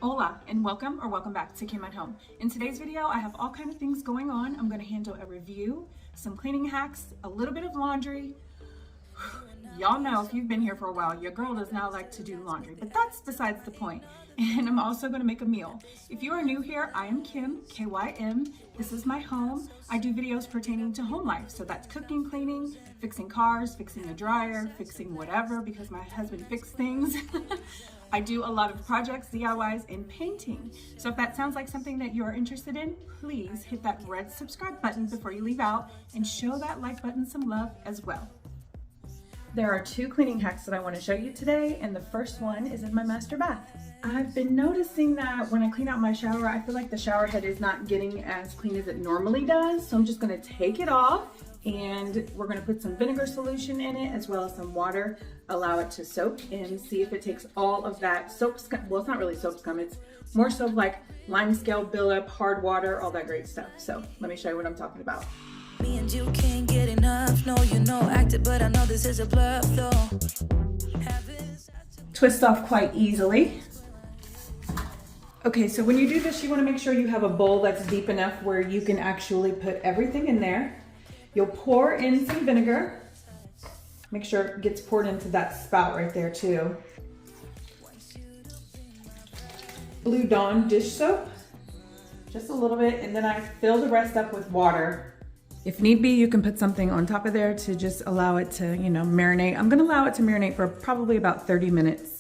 Hola and welcome back to Kim at Home. In today's video, I have all kinds of things going on. I'm going to handle a review, some cleaning hacks, a little bit of laundry. Y'all know if you've been here for a while, your girl does not like to do laundry, but that's besides the point. And I'm also going to make a meal. If you are new here, I am Kim, K-Y-M. This is my home. I do videos pertaining to home life. So that's cooking, cleaning, fixing cars, fixing a dryer, fixing whatever because my husband fixed things. I do a lot of projects, DIYs, and painting. So if that sounds like something that you're interested in, please hit that red subscribe button before you leave out and show that like button some love as well. There are two cleaning hacks that I want to show you today, and the first one is in my master bath. I've been noticing that when I clean out my shower, I feel like the shower head is not getting as clean as it normally does. So I'm just going to take it off and we're going to put some vinegar solution in it as well as some water, allow it to soak and see if it takes all of that soap scum. Well, it's not really soap scum, it's more so like lime scale buildup, hard water, all that great stuff. So let me show you what I'm talking about. Me and you can't get enough. No, you know, acted, but I know this is a bluff, though. Twist off quite easily. Okay, so when you do this, you want to make sure you have a bowl that's deep enough where you can actually put everything in there. You'll pour in some vinegar. Make sure it gets poured into that spout right there too. Blue Dawn dish soap, just a little bit, and then I fill the rest up with water. If need be, you can put something on top of there to just allow it to, marinate. I'm gonna allow it to marinate for probably about 30 minutes.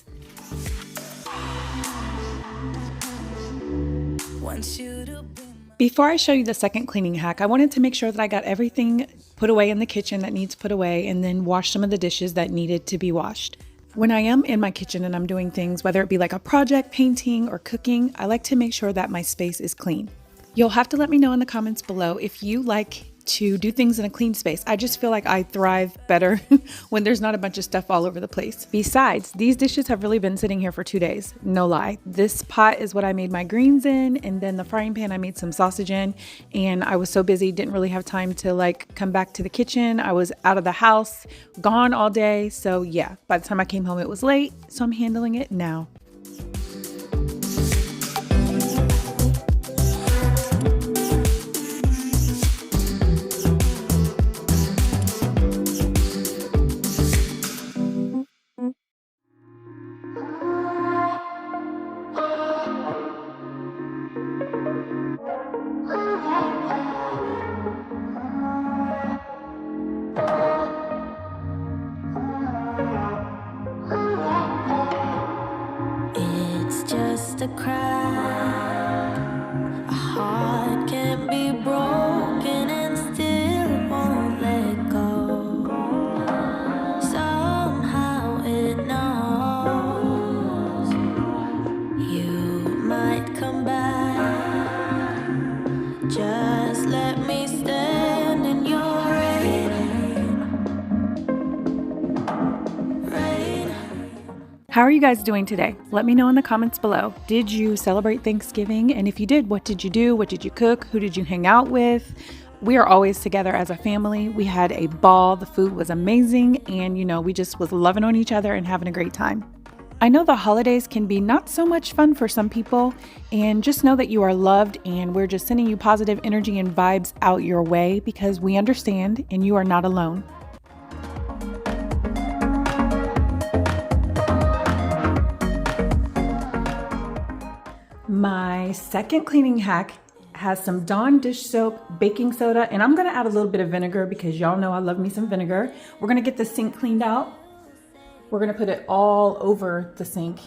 Before I show you the second cleaning hack, I wanted to make sure that I got everything put away in the kitchen that needs put away and then wash some of the dishes that needed to be washed. When I am in my kitchen and I'm doing things, whether it be like a project, painting, or cooking, I like to make sure that my space is clean. You'll have to let me know in the comments below if you like to do things in a clean space. I just feel like I thrive better when there's not a bunch of stuff all over the place. Besides, these dishes have really been sitting here for 2 days. No lie. This pot is what I made my greens in, and then the frying pan I made some sausage in, and I was so busy, didn't really have time to come back to the kitchen. I was out of the house, gone all day. So yeah, by the time I came home, it was late. So I'm handling it now. A crack, a heart can't be broken and still won't let go. Somehow it knows you might come back. Just let me stand in your rain. How are you guys doing today? Let me know in the comments below. Did you celebrate Thanksgiving? And if you did, what did you do? What did you cook? Who did you hang out with? We are always together as a family. We had a ball. The food was amazing. And we just was loving on each other and having a great time. I know the holidays can be not so much fun for some people, and just know that you are loved and we're just sending you positive energy and vibes out your way because we understand and you are not alone. My second cleaning hack has some Dawn dish soap, baking soda, and I'm gonna add a little bit of vinegar because y'all know I love me some vinegar. We're gonna get the sink cleaned out. We're gonna put it all over the sink.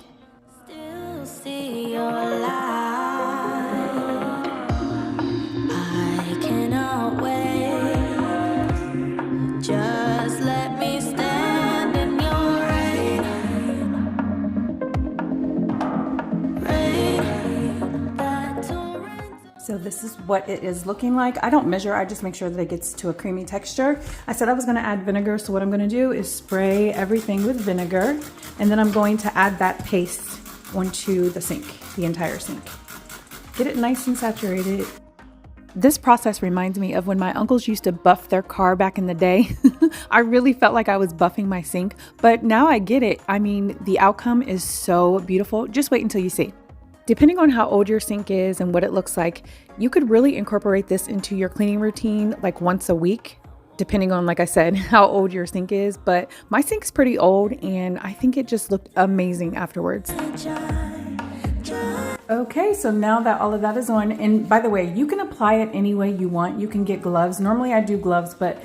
Still see your light. I cannot wait. Just let me stand in your rain. So this is what it is looking like. I don't measure, I just make sure that it gets to a creamy texture. I said I was gonna add vinegar, so what I'm gonna do is spray everything with vinegar, and then I'm going to add that paste onto the sink, the entire sink. Get it nice and saturated. This process reminds me of when my uncles used to buff their car back in the day. I really felt like I was buffing my sink, but now I get it. I mean, the outcome is so beautiful. Just wait until you see. Depending on how old your sink is and what it looks like, you could really incorporate this into your cleaning routine like once a week, depending on, like I said, how old your sink is. But my sink's pretty old and I think it just looked amazing afterwards. Okay, so now that all of that is on, and by the way, you can apply it any way you want. You can get gloves. Normally I do gloves, but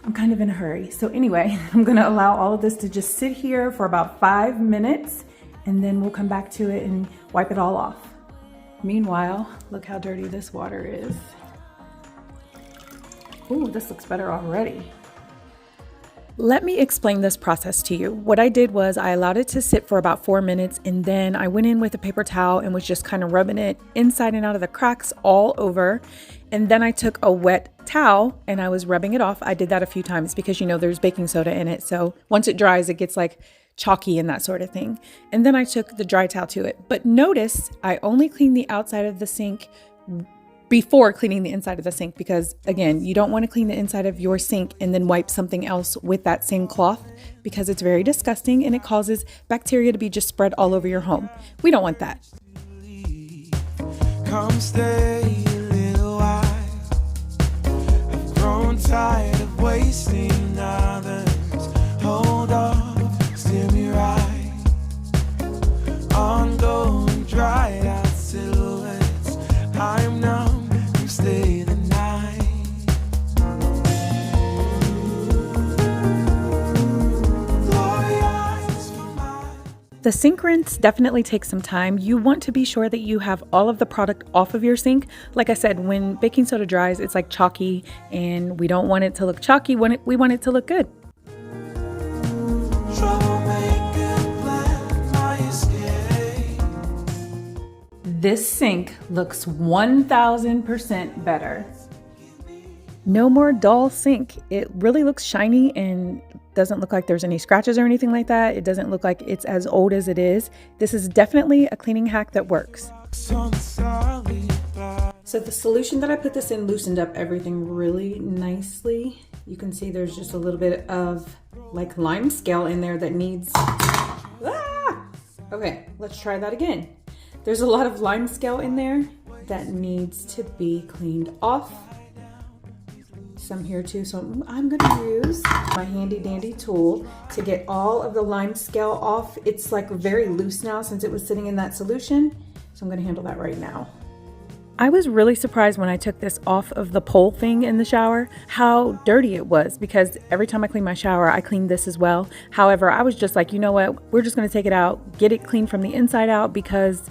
I'm kind of in a hurry. So anyway, I'm gonna allow all of this to just sit here for about 5 minutes, and then we'll come back to it and wipe it all off. Meanwhile, look how dirty this water is. Ooh, this looks better already. Let me explain this process to you. What I did was I allowed it to sit for about 4 minutes, and then I went in with a paper towel and was just kind of rubbing it inside and out of the cracks all over. And then I took a wet towel and I was rubbing it off. I did that a few times because, you know, there's baking soda in it. So once it dries, it gets like chalky and that sort of thing. And then I took the dry towel to it. But notice I only cleaned the outside of the sink before cleaning the inside of the sink, because again, you don't want to clean the inside of your sink and then wipe something else with that same cloth, because it's very disgusting and it causes bacteria to be just spread all over your home. We don't want that. Come stay a little while. I've grown tired of wasting others. Hold on, steer me right. Ongoing dried out silhouettes. I'm numb. Stay the night. The sink rinse definitely takes some time. You want to be sure that you have all of the product off of your sink. Like I said, when baking soda dries, it's like chalky, and we don't want it to look chalky. We want it to look good. This sink looks 1000% better. No more dull sink. It really looks shiny and doesn't look like there's any scratches or anything like that. It doesn't look like it's as old as it is. This is definitely a cleaning hack that works. So the solution that I put this in loosened up everything really nicely. You can see there's just a little bit of like lime scale in there that needs... Okay, let's try that again. There's a lot of lime scale in there that needs to be cleaned off. Some here too, so I'm gonna use my handy dandy tool to get all of the lime scale off. It's like very loose now since it was sitting in that solution, so I'm gonna handle that right now. I was really surprised when I took this off of the pole thing in the shower, how dirty it was, because every time I clean my shower, I clean this as well. However, I was just like, you know what, we're just gonna take it out, get it cleaned from the inside out, because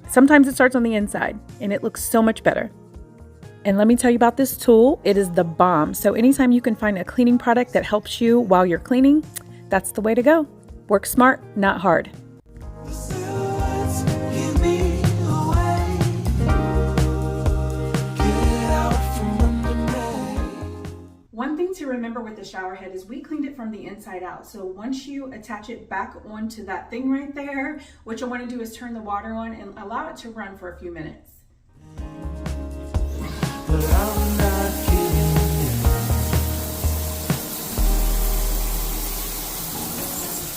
sometimes it starts on the inside and it looks so much better. And let me tell you about this tool. It is the bomb. So anytime you can find a cleaning product that helps you while you're cleaning, that's the way to go. Work smart, not hard. One thing to remember with the shower head is we cleaned it from the inside out. So once you attach it back onto that thing right there, what you'll want to do is turn the water on and allow it to run for a few minutes. But I'm not kidding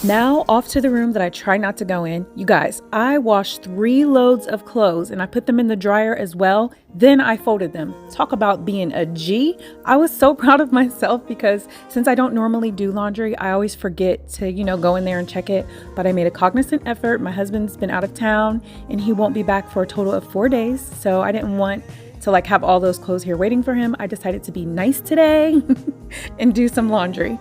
you. Now off to the room that I try not to go in. You guys, I washed 3 loads of clothes and I put them in the dryer as well. Then I folded them. Talk about being a G. I was so proud of myself because since I don't normally do laundry, I always forget to, go in there and check it. But I made a cognizant effort. My husband's been out of town and he won't be back for a total of 4 days. So I didn't want to have all those clothes here waiting for him. I decided to be nice today and do some laundry.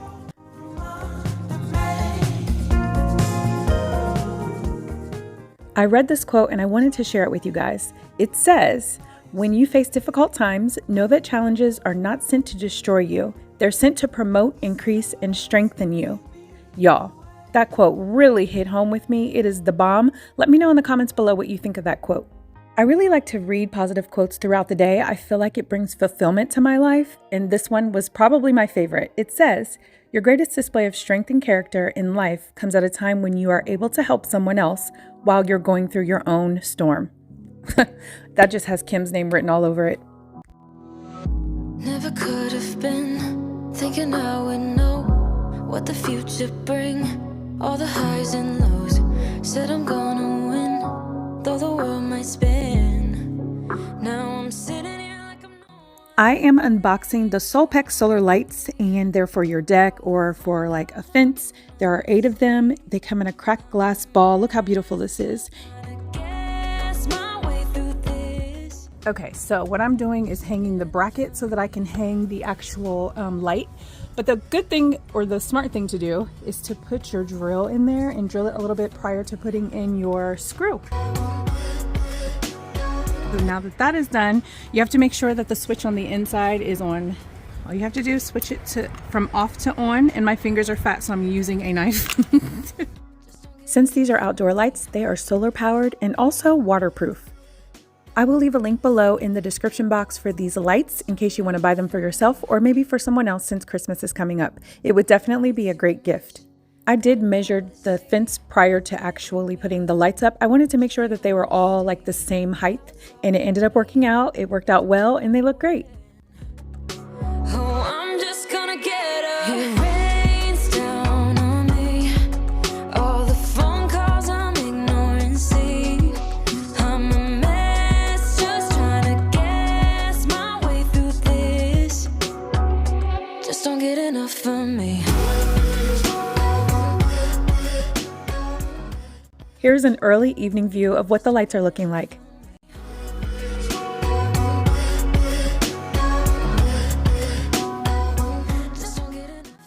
I read this quote and I wanted to share it with you guys. It says, "When you face difficult times, know that challenges are not sent to destroy you. They're sent to promote, increase, and strengthen you." Y'all, that quote really hit home with me. It is the bomb. Let me know in the comments below what you think of that quote. I really like to read positive quotes throughout the day. I feel like it brings fulfillment to my life, and this one was probably my favorite. It says, "Your greatest display of strength and character in life comes at a time when you are able to help someone else while you're going through your own storm." That just has Kim's name written all over it. Never could have been thinking I would know what the future bring. All the highs and lows, said I'm gonna win. though the world might spin. Now I'm sitting here like I'm I am unboxing the Solpex solar lights, and they're for your deck or for like a fence. There are 8 of them. They come in a cracked glass ball. Look how beautiful this is. guess my way through this. Okay, so what I'm doing is hanging the bracket so that I can hang the actual light. But the good thing, or the smart thing to do, is to put your drill in there and drill it a little bit prior to putting in your screw. So now that that is done, you have to make sure that the switch on the inside is on. All you have to do is switch it from off to on, and my fingers are fat, so I'm using a knife. Since these are outdoor lights, they are solar powered and also waterproof. I will leave a link below in the description box for these lights in case you want to buy them for yourself or maybe for someone else since Christmas is coming up. It would definitely be a great gift. I did measure the fence prior to actually putting the lights up. I wanted to make sure that they were all like the same height, and it ended up working out. It worked out well and they look great. Oh, I'm just gonna get up. It rains down on me. All the phone calls I'm ignoring. See, I'm a mess, just trying to guess my way through this. Just don't get enough of me. Here's an early evening view of what the lights are looking like.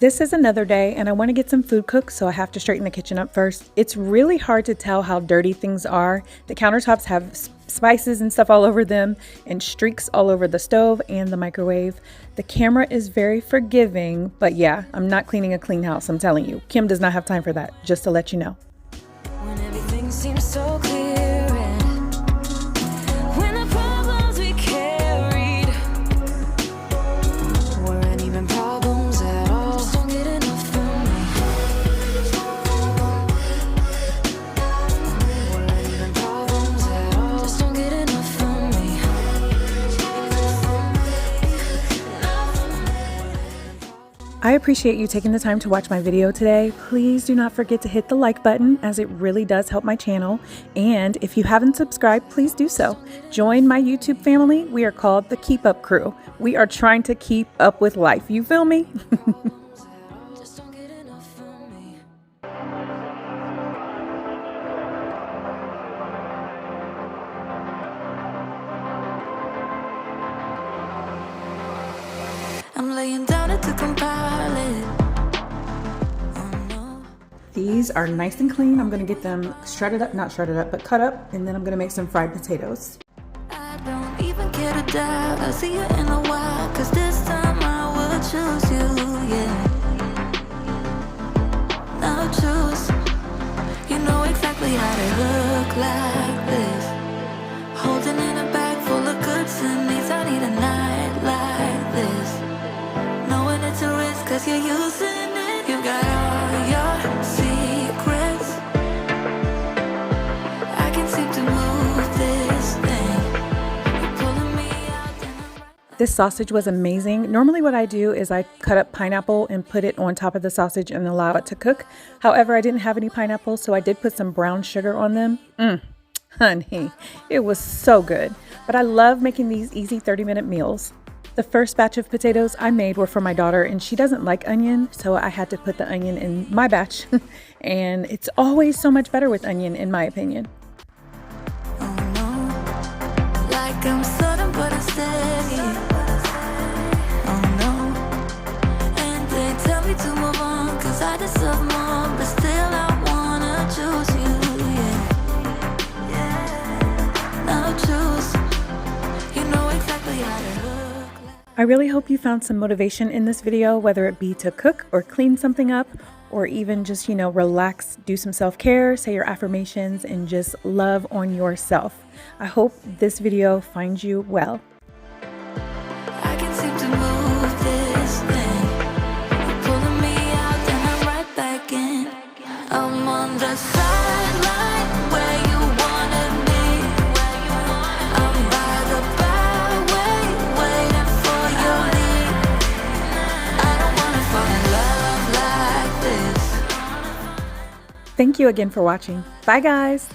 This is another day, and I want to get some food cooked, so I have to straighten the kitchen up first. It's really hard to tell how dirty things are. The countertops have spices and stuff all over them, and streaks all over the stove and the microwave. The camera is very forgiving, but yeah, I'm not cleaning a clean house, I'm telling you. Kim does not have time for that, just to let you know. When everything seems so clear and when the problems we carried weren't even problems at all. Just don't get enough of me. Weren't even problems at all. Just don't get enough of me. I appreciate you taking the time to watch my video today. Please do not forget to hit the like button, as it really does help my channel. And if you haven't subscribed, please do so. Join my YouTube family. We are called the Keep Up Crew. We are trying to keep up with life. You feel me? Just don't get enough of me. I'm laying down it to compile it. Oh no. These are nice and clean. I'm gonna get them shredded up, not shredded up, but cut up, and then I'm gonna make some fried potatoes. I don't even care to doubt. I'll see you in a while, 'cause this time I will choose you, yeah. Now choose. You know exactly how to look like this. Holding in a bag full of goods and needs. I need a night like this. Knowing it's a risk, 'cause you're using it. You've got all your secrets. I can seem to move this thing. You're pulling me out and I'm This sausage was amazing. Normally what I do is I cut up pineapple and put it on top of the sausage and allow it to cook. However, I didn't have any pineapple, so I did put some brown sugar on them. Honey, it was so good. But I love making these easy 30-minute meals. The first batch of potatoes I made were for my daughter, and she doesn't like onion, so I had to put the onion in my batch. And it's always so much better with onion, in my opinion. oh no. Like I'm sudden but steady. Oh no. And they tell me to move on, 'cause I deserve more, but still I wanna choose you, yeah. Now choose. You know exactly how to look like. I really hope you found some motivation in this video, whether it be to cook or clean something up, or even just, relax, do some self-care, say your affirmations, and just love on yourself. I hope this video finds you well. I can seem to move this thing. You're pulling me out and I'm right back in. I'm on the sideline where you wanted me. I'm by the byway waiting for your lead. I don't wanna fall in love like this. Thank you again for watching. Bye, guys.